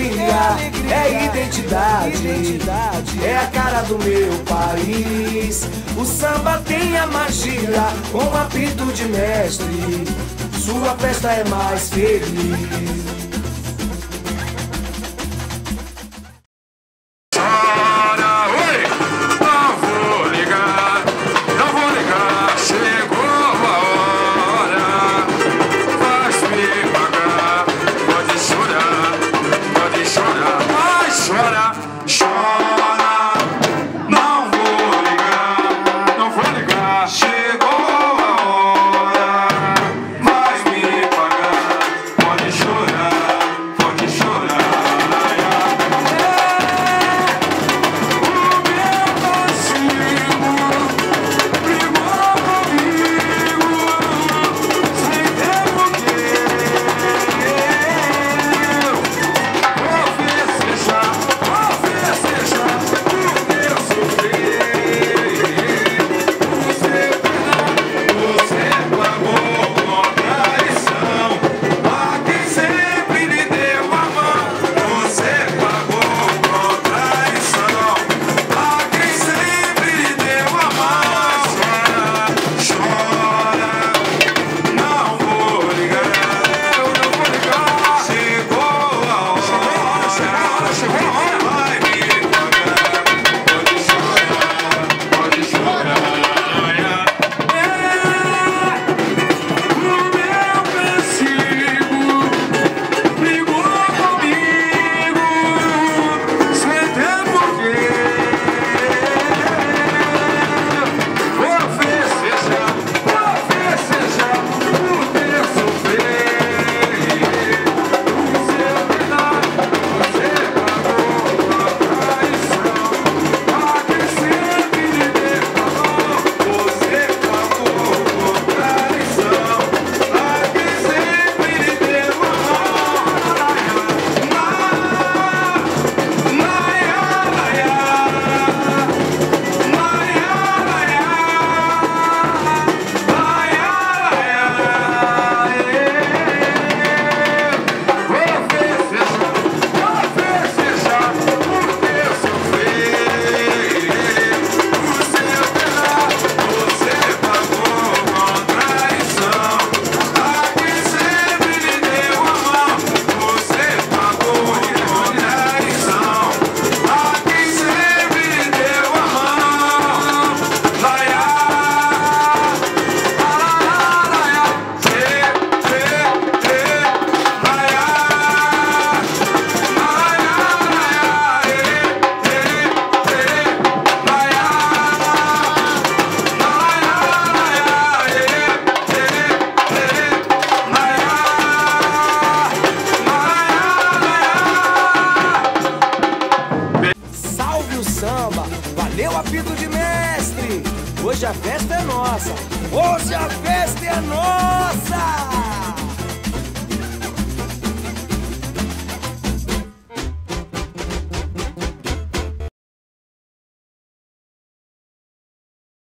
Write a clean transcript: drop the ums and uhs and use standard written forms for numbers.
alegria, é identidade, é a cara do meu país. O samba tem a magia, com um apito de mestre, sua festa é mais feliz. Valeu, apito de mestre! Hoje a festa é nossa! Hoje a festa é nossa!